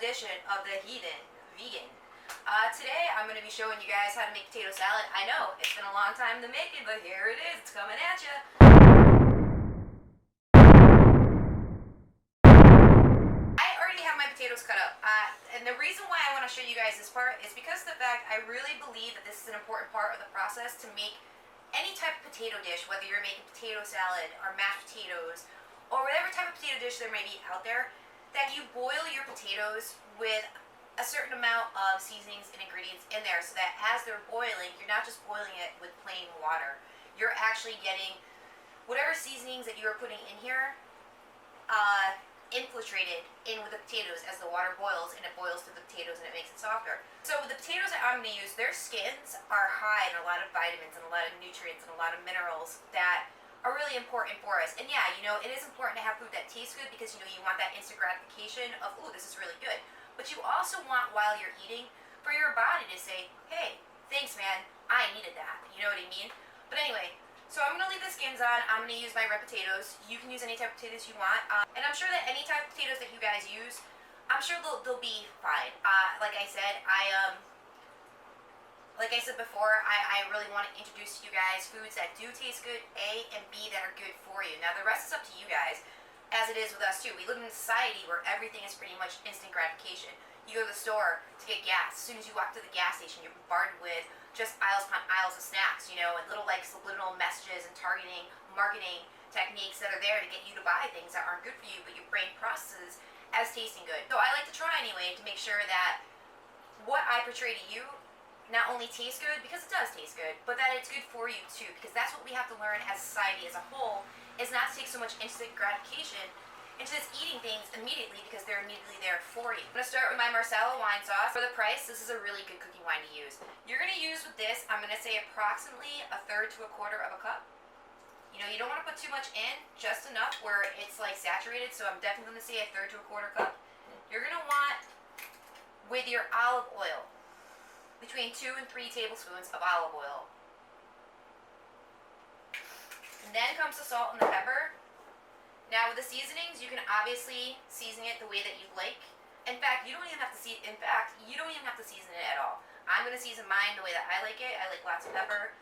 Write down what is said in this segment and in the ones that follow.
edition of the Heathen Vegan. Today I'm going to be showing you guys how to make potato salad. I know, it's been a long time to make it, but here it is. It's coming at you. I already have my potatoes cut up. And the reason why I want to show you guys this part is because of the fact I really believe that this is an important part of the process to make any type of potato dish, whether you're making potato salad or mashed potatoes or whatever type of potato dish there may be out there, that you boil your potatoes with a certain amount of seasonings and ingredients in there so that as they're boiling, you're not just boiling it with plain water. You're actually getting whatever seasonings that you are putting in here infiltrated in with the potatoes as the water boils, and it boils through the potatoes and it makes it softer. So with the potatoes that I'm going to use, their skins are high in a lot of vitamins and a lot of nutrients and a lot of minerals that are really important for us. And yeah, you know, it is important to have food that tastes good because, you know, you want that instant gratification of, ooh, this is really good. But you also want, while you're eating, for your body to say, hey, thanks man, I needed that. You know what I mean? But anyway, so I'm going to leave the skins on. I'm going to use my red potatoes. You can use any type of potatoes you want. And I'm sure that any type of potatoes that you guys use, I'm sure they'll be fine. Like I said, like I said before, I really want to introduce to you guys foods that do taste good, A, and B, that are good for you. Now, the rest is up to you guys, as it is with us, too. We live in a society where everything is pretty much instant gratification. You go to the store to get gas. As soon as you walk to the gas station, you're bombarded with just aisles upon aisles of snacks, you know, and little, like, subliminal messages and targeting, marketing techniques that are there to get you to buy things that aren't good for you, but your brain processes as tasting good. So I like to try anyway to make sure that what I portray to you not only tastes good, because it does taste good, but that it's good for you too, because that's what we have to learn as society as a whole, is not to take so much instant gratification into just eating things immediately because they're immediately there for you. I'm going to start with my Marsala wine sauce. For the price, this is a really good cooking wine to use. You're going to use with this, I'm going to say approximately a third to a quarter of a cup. You know, you don't want to put too much in, just enough where it's like saturated, so I'm definitely going to say a third to a quarter cup. You're going to want, with your olive oil, between 2 and 3 tablespoons of olive oil. And then comes the salt and the pepper. Now with the seasonings, you can obviously season it the way that you like. In fact, you don't even have to season it at all. I'm going to season mine the way that I like it. I like lots of pepper.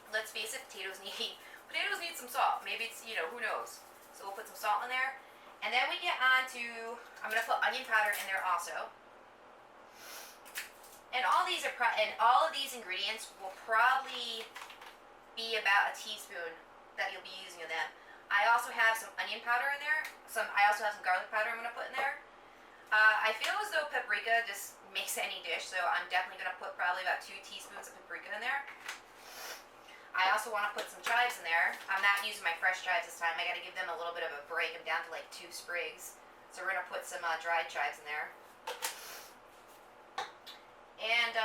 Let's face it, potatoes need some salt. Maybe it's, you know, who knows. So we'll put some salt in there. And then we get on to, I'm going to put onion powder in there also. And all of these ingredients will probably be about a teaspoon that you'll be using of them. I also have some onion powder in there. I also have some garlic powder I'm going to put in there. I feel as though paprika just makes any dish, so I'm definitely going to put probably about 2 teaspoons of paprika in there. I also want to put some chives in there. I'm not using my fresh chives this time. I got to give them a little bit of a break. I'm down to like 2 sprigs. So we're going to put some dried chives in there. And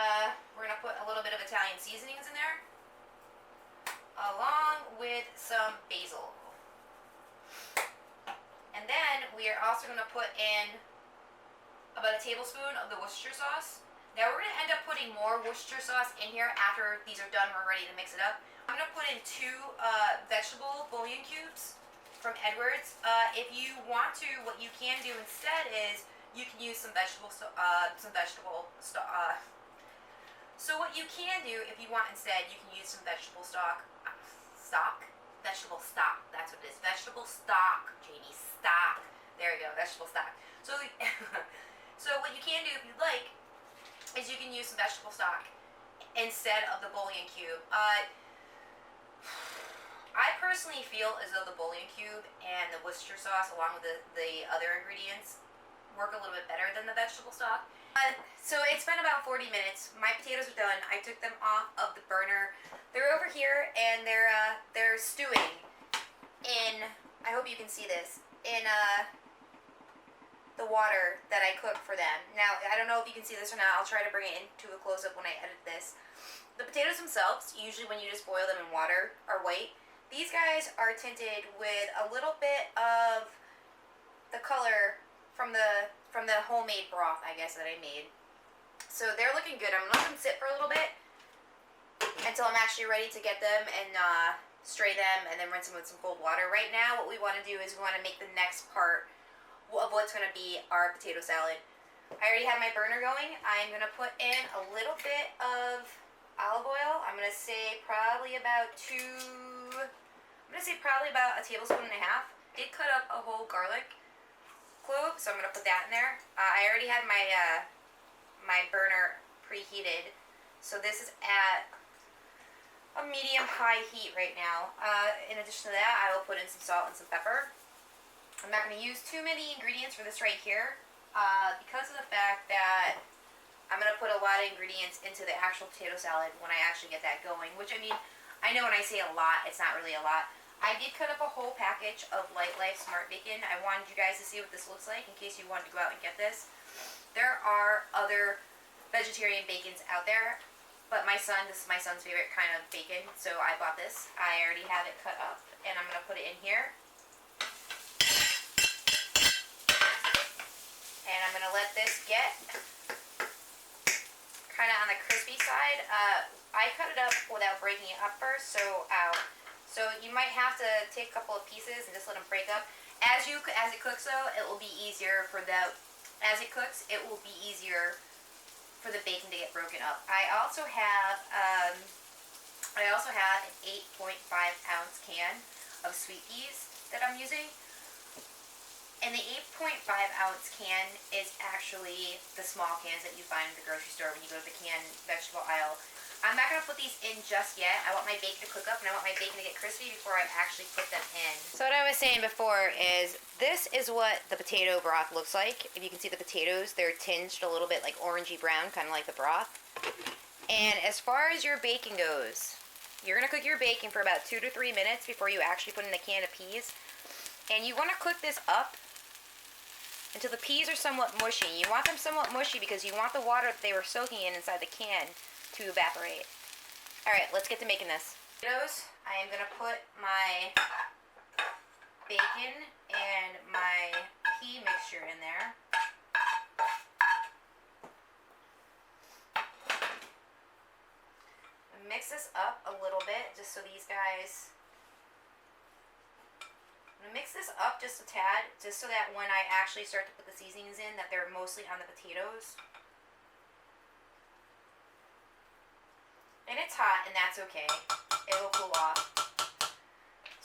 we're going to put a little bit of Italian seasonings in there, along with some basil. And then we are also going to put in about a tablespoon of the Worcestershire sauce. Now we're going to end up putting more Worcestershire sauce in here after these are done. We're ready to mix it up. I'm going to put in 2 vegetable bouillon cubes from Edwards. If you want to, what you can do instead is you can use some vegetable stock. So what you can do, if you want instead, you can use some vegetable stock. Vegetable stock. That's what it is. Vegetable stock, Jamie. Stock. There we go. Vegetable stock. So, so what you can do, if you'd like, is you can use some vegetable stock instead of the bouillon cube. I personally feel as though the bouillon cube and the Worcestershire sauce, along with the other ingredients, work a little bit better than the vegetable stock. So it's been about 40 minutes. My potatoes are done. I took them off of the burner. They're over here and they're stewing in, I hope you can see this, in the water that I cooked for them. Now, I don't know if you can see this or not. I'll try to bring it into a close-up when I edit this. The potatoes themselves, usually when you just boil them in water, are white. These guys are tinted with a little bit of the color from the homemade broth, I guess, that I made. So they're looking good. I'm going to let them sit for a little bit until I'm actually ready to get them and strain them and then rinse them with some cold water. Right now, what we want to do is we want to make the next part of what's going to be our potato salad. I already have my burner going. I'm going to put in a little bit of olive oil. I'm going to say probably about a tablespoon and a half. Did cut up a whole garlic clove, so I'm going to put that in there. I already had my my burner preheated, so this is at a medium-high heat right now. In addition to that, I will put in some salt and some pepper. I'm not going to use too many ingredients for this right here. Because of the fact that I'm going to put a lot of ingredients into the actual potato salad when I actually get that going, which, I mean, I know when I say a lot, it's not really a lot. I did cut up a whole package of Light Life Smart Bacon. I wanted you guys to see what this looks like in case you wanted to go out and get this. There are other vegetarian bacons out there, but this is my son's favorite kind of bacon, so I bought this. I already have it cut up, and I'm going to put it in here. And I'm going to let this get kind of on the crispy side. I cut it up without breaking it up first, so you might have to take a couple of pieces and just let them break up. As it cooks though, it will be easier for the bacon to get broken up. I also have an 8.5 ounce can of sweet peas that I'm using. And the 8.5 ounce can is actually the small cans that you find in the grocery store when you go to the canned vegetable aisle. I'm not going to put these in just yet. I want my bacon to cook up and I want my bacon to get crispy before I actually put them in. So what I was saying before is this is what the potato broth looks like. If you can see the potatoes, they're tinged a little bit like orangey brown, kind of like the broth. And as far as your bacon goes, you're going to cook your bacon for about 2 to 3 minutes before you actually put in the can of peas. And you want to cook this up until the peas are somewhat mushy. You want them somewhat mushy because you want the water that they were soaking in inside the can to evaporate. Alright, let's get to making this. Potatoes, I am going to put my bacon and my pea mixture in there. Mix this up a little bit just so these guys... I'm going to mix this up just a tad, just so that when I actually start to put the seasonings in, that they're mostly on the potatoes. And it's hot, and that's okay. It will cool off.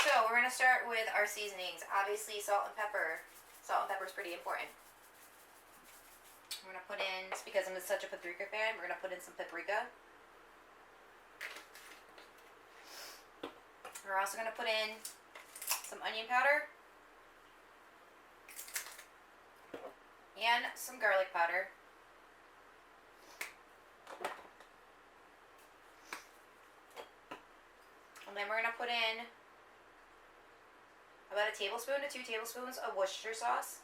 So, we're going to start with our seasonings. Obviously, salt and pepper. Salt and pepper is pretty important. We're going to put in, just because I'm such a paprika fan, we're going to put in some paprika. We're also going to put in some onion powder and some garlic powder. And then we're going to put in about a tablespoon to 2 tablespoons of Worcestershire sauce.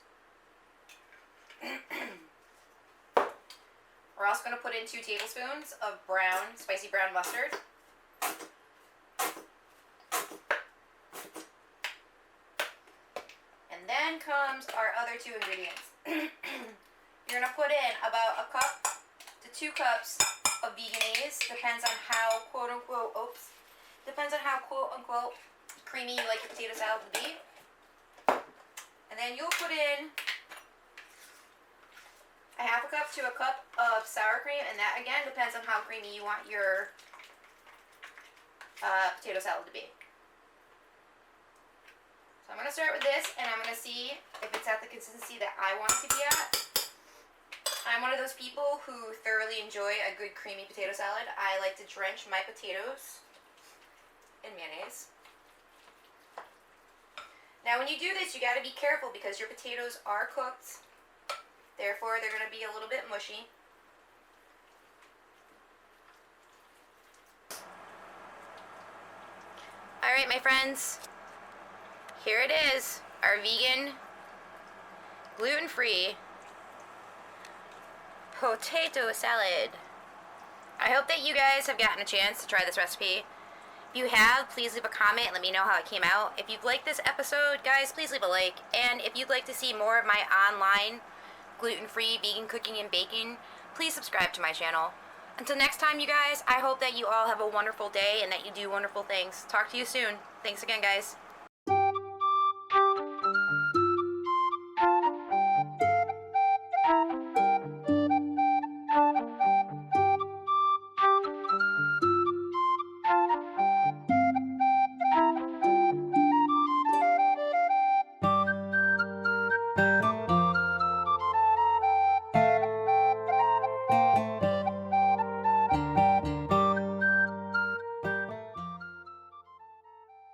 We're also going to put in 2 tablespoons of spicy brown mustard. And then comes our other 2 ingredients. You're going to put in about a cup to 2 cups of veganese. Depends on how quote-unquote creamy you like your potato salad to be. And then you'll put in a half a cup to a cup of sour cream, and that again depends on how creamy you want your potato salad to be. So I'm going to start with this, and I'm going to see if it's at the consistency that I want it to be at. I'm one of those people who thoroughly enjoy a good creamy potato salad. I like to drench my potatoes in mayonnaise. Now when you do this, you got to be careful because your potatoes are cooked. Therefore, they're going to be a little bit mushy. Alright, my friends. Here it is. Our vegan, gluten-free potato salad. I hope that you guys have gotten a chance to try this recipe. If you have, please leave a comment and let me know how it came out. If you've liked this episode, guys, please leave a like. And if you'd like to see more of my online gluten-free vegan cooking and baking, please subscribe to my channel. Until next time, you guys, I hope that you all have a wonderful day and that you do wonderful things. Talk to you soon. Thanks again, guys.